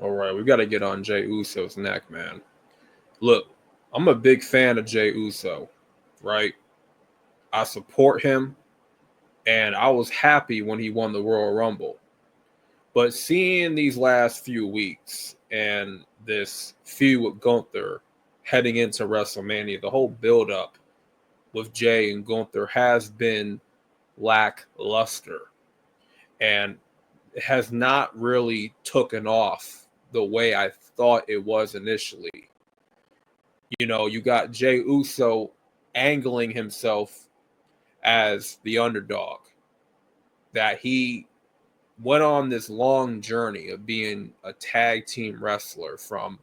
All right, we got to get on Jey Uso's neck, man. Look, I'm a big fan of Jey Uso, right? I support him, and I was happy when he won the Royal Rumble. But seeing these last few weeks and this feud with Gunther heading into WrestleMania, the whole build-up with Jey and Gunther has been lackluster and has not really taken off the way I thought it was initially. You know, you got Jey Uso angling himself as the underdog, that he went on this long journey of being a tag team wrestler, from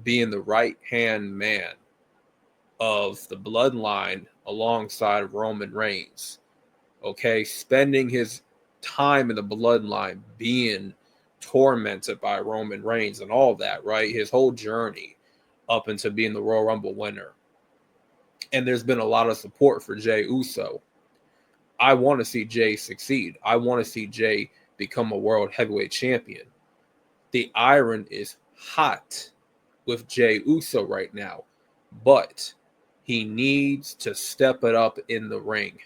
being the right hand man of the bloodline alongside Roman Reigns. Okay, spending his time in the bloodline being tormented by Roman Reigns and all that, right? His whole journey up into being the Royal Rumble winner. And there's been a lot of support for Jey Uso. I want to see Jey succeed. I want to see Jey become a world heavyweight champion. The iron is hot with Jey Uso right now, but he needs to step it up in the ring.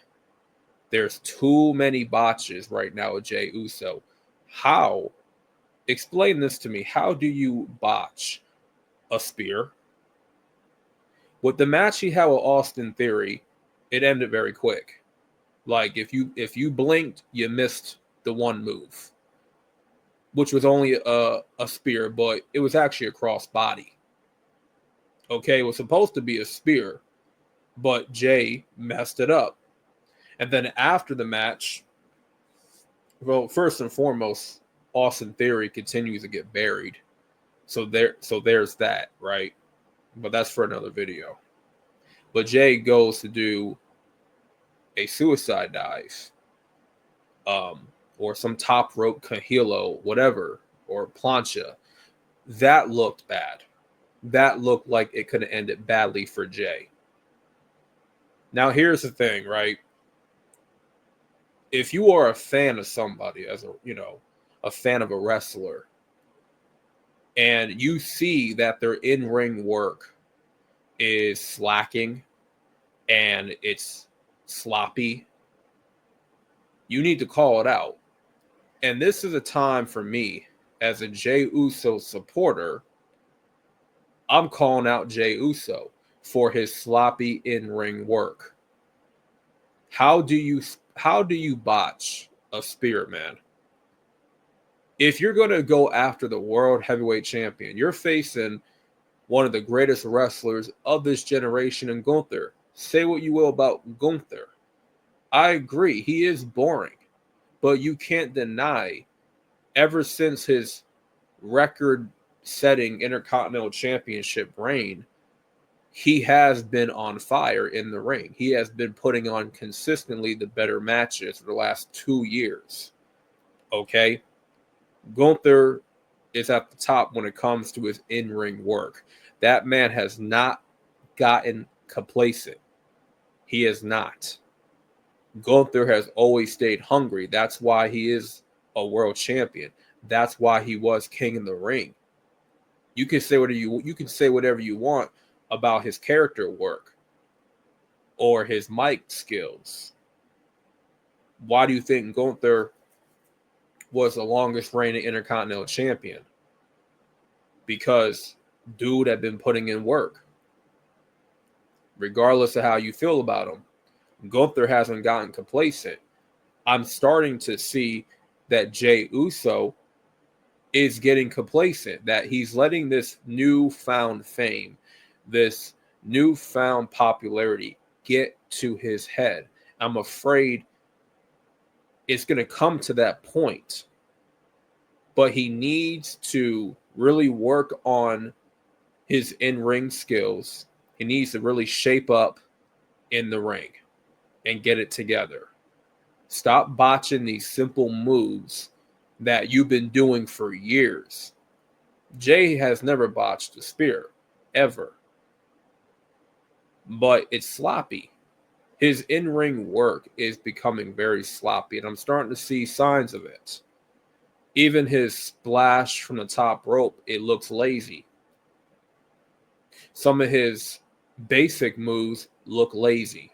There's too many botches right now with Jey Uso. How? Explain this to me. How do you botch a spear? With the match he had with Austin Theory, it ended very quick. Like if you blinked, you missed the one move, which was only a spear, but it was actually a crossbody. Okay, it was supposed to be a spear, but Jey messed it up. And then after the match, well, first and foremost, Austin Theory continues to get buried. So there's that, right? But that's for another video. But Jey goes to do a suicide dive, or some top rope kahilo, whatever, or plancha. That looked bad. That looked like it could have ended badly for Jey. Now here's the thing, right? If you are a fan of somebody, as a fan of a wrestler, and you see that their in-ring work is slacking and it's sloppy, you need to call it out. And this is a time for me, as a Jey Uso supporter, I'm calling out Jey Uso for his sloppy in-ring work. How do you botch a spear, man? If you're going to go after the world heavyweight champion, you're facing one of the greatest wrestlers of this generation in Gunther. Say what you will about Gunther. I agree, he is boring, but you can't deny, ever since his record-setting Intercontinental Championship reign, he has been on fire in the ring. He has been putting on consistently the better matches for the last 2 years. Okay? Gunther is at the top when it comes to his in-ring work. That man has not gotten complacent. He has not. Gunther has always stayed hungry. That's why he is a world champion. That's why he was king in the ring. You can say whatever you want about his character work or his mic skills. Why do you think Gunther was the longest reigning Intercontinental Champion? Because dude had been putting in work. Regardless of how you feel about him, Gunther hasn't gotten complacent. I'm starting to see that Jey Uso is getting complacent, that he's letting this newfound fame, this newfound popularity get to his head. I'm afraid it's going to come to that point. But he needs to really work on his in-ring skills. He needs to really shape up in the ring and get it together. Stop botching these simple moves that you've been doing for years. Jey has never botched a spear, ever. But it's sloppy. His in-ring work is becoming very sloppy, and I'm starting to see signs of it. Even his splash from the top rope, it looks lazy. Some of his basic moves look lazy.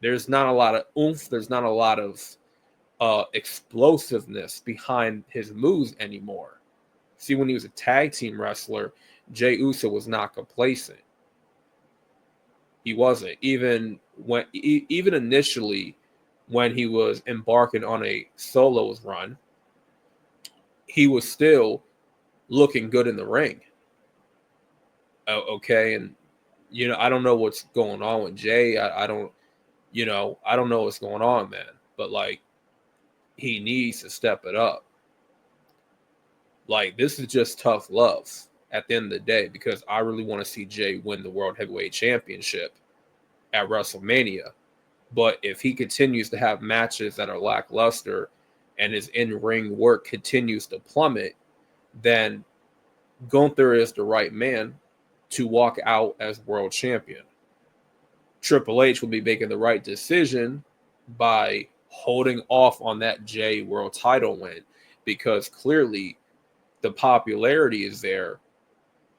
There's not a lot of oomph. There's not a lot of explosiveness behind his moves anymore. See, when he was a tag team wrestler, Jey Uso was not complacent. He wasn't. Even initially, when he was embarking on a solos run, he was still looking good in the ring. Okay, and I don't know what's going on with Jey. I don't know what's going on, man. But like, he needs to step it up. Like, this is just tough love at the end of the day, because I really want to see Jey win the World Heavyweight Championship at WrestleMania. But if he continues to have matches that are lackluster and his in-ring work continues to plummet, then Gunther is the right man to walk out as world champion. Triple H will be making the right decision by holding off on that Jey world title win, because clearly the popularity is there,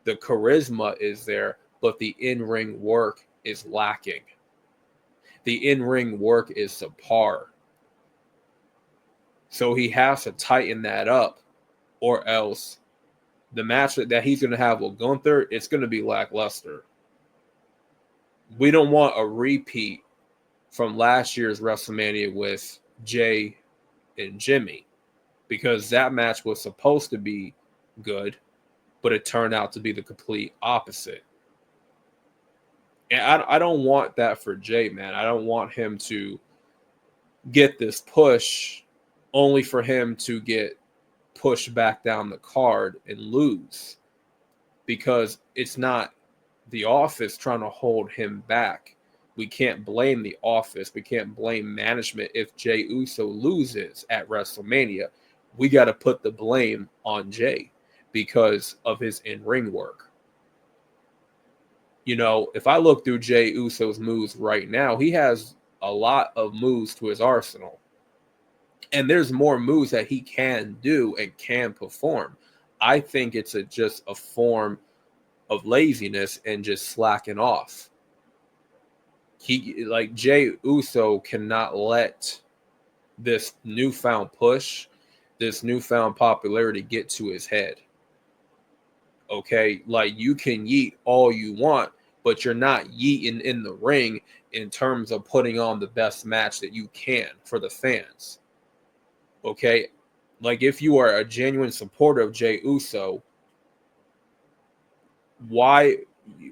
the charisma is there, but the in-ring work is lacking. The in-ring work is subpar. So he has to tighten that up, or else the match that he's going to have with Gunther, it's going to be lackluster. We don't want a repeat from last year's WrestleMania with Jey and Jimmy, because that match was supposed to be good, but it turned out to be the complete opposite. And I don't want that for Jey, man. I don't want him to get this push only for him to get pushed back down the card and lose, because it's not the office trying to hold him back. We can't blame the office. We can't blame management if Jey Uso loses at WrestleMania. We got to put the blame on Jey because of his in-ring work. If I look through Jey Uso's moves right now, he has a lot of moves to his arsenal. And there's more moves that he can do and can perform. I think it's just a form of laziness and just slacking off. Jey Uso cannot let this newfound push, this newfound popularity get to his head. Okay, like, you can yeet all you want, but you're not yeeting in the ring in terms of putting on the best match that you can for the fans. Okay, like, if you are a genuine supporter of Jey Uso, why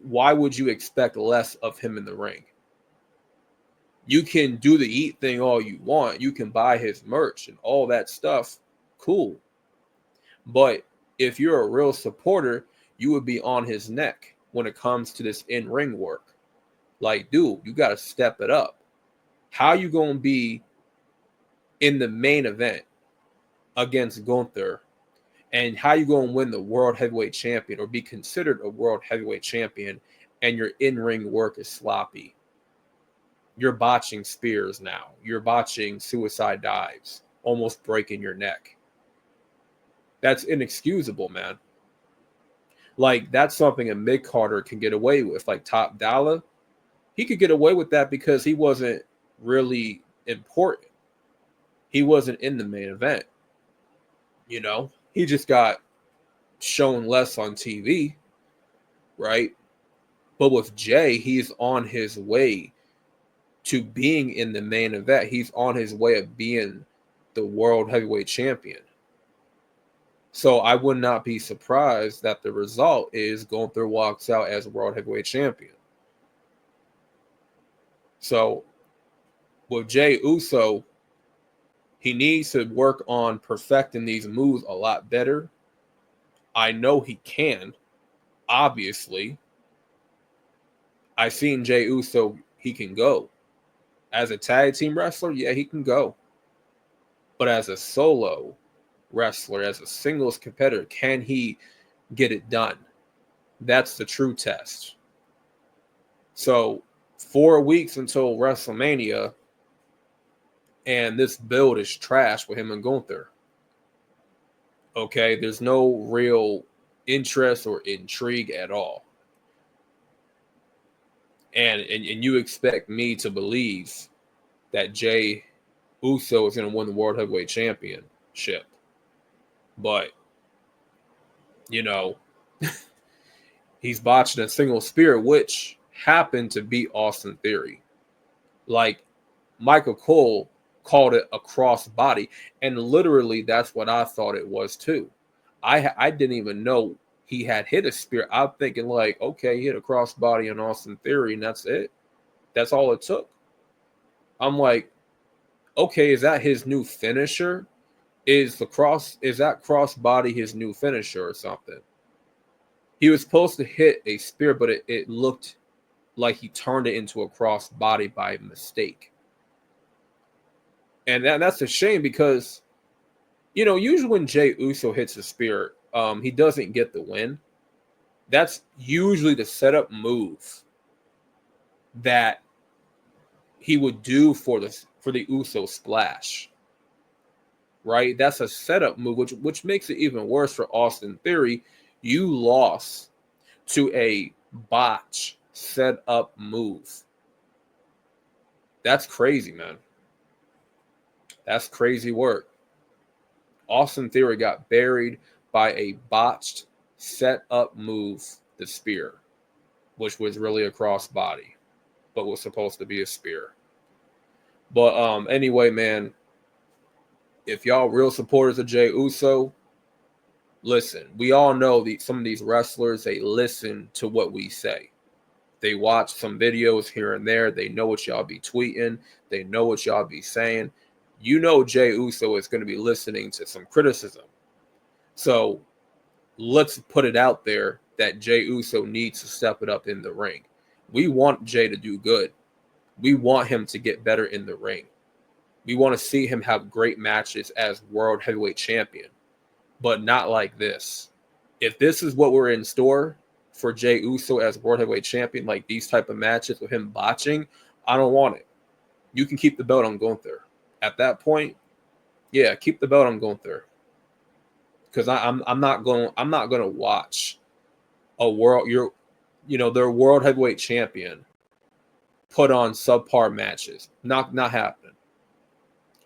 would you expect less of him in the ring? You can do the eat thing all you want. You can buy his merch and all that stuff. Cool. But if you're a real supporter, you would be on his neck when it comes to this in-ring work. Like, dude, you got to step it up. How you going to be in the main event against Gunther, and how you going to win the World Heavyweight Champion or be considered a World Heavyweight Champion, and your in-ring work is sloppy? You're botching spears now. You're botching suicide dives, almost breaking your neck. That's inexcusable, man. Like, that's something a mid-carder can get away with. Like Top Dollar, he could get away with that because he wasn't really important. He wasn't in the main event. He just got shown less on TV, right? But with Jey, he's on his way to being in the main event. He's on his way of being the World Heavyweight Champion. So I would not be surprised that the result is Gunther walks out as World Heavyweight Champion. So with Jey Uso, he needs to work on perfecting these moves a lot better. I know he can, obviously. I've seen Jey Uso, he can go. As a tag team wrestler, yeah, he can go. But as a solo wrestler, as a singles competitor, can he get it done? That's the true test. So 4 weeks until WrestleMania, and this build is trash with him and Gunther. Okay, there's no real interest or intrigue at all. And you expect me to believe that Jey Uso is going to win the World Heavyweight Championship. But, you know, he's botching a single spear, which happened to be Austin Theory. Like, Michael Cole called it a crossbody, and literally that's what I thought it was too. I didn't even know he had hit a spear. I'm thinking like, okay, he hit a crossbody on Austin Theory, and that's it. That's all it took. I'm like, okay, is that his new finisher? Is that crossbody his new finisher or something? He was supposed to hit a spear, but it looked like he turned it into a crossbody by mistake. And that's a shame because, usually when Jey Uso hits a spear, he doesn't get the win. That's usually the setup move that he would do for the Uso splash. Right? That's a setup move, which makes it even worse for Austin Theory. You lost to a botch setup move. That's crazy, man. That's crazy work. Austin Theory got buried by a botched set-up move, the spear, which was really a crossbody, but was supposed to be a spear. But anyway, man, if y'all real supporters of Jey Uso, listen, we all know some of these wrestlers, they listen to what we say. They watch some videos here and there. They know what y'all be tweeting. They know what y'all be saying. Jey Uso is going to be listening to some criticism. So let's put it out there that Jey Uso needs to step it up in the ring. We want Jey to do good. We want him to get better in the ring. We want to see him have great matches as World Heavyweight Champion, but not like this. If this is what we're in store for Jey Uso as World Heavyweight Champion, like these type of matches with him botching, I don't want it. You can keep the belt on Gunther. At that point, yeah, keep the belt on Gunther. Because I'm not going to watch their World Heavyweight Champion put on subpar matches. Not happening.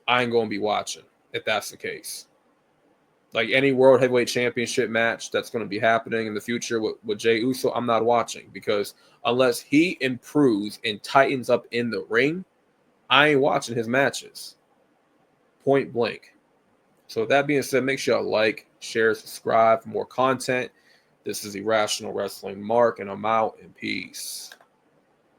I ain't going to be watching if that's the case. Like any World Heavyweight Championship match that's going to be happening in the future with Jey Uso, I'm not watching because unless he improves and tightens up in the ring, I ain't watching his matches. Point blank. So with that being said, make sure y'all like, share, subscribe for more content. This is Irrational Wrestling Mark, and I'm out, and peace.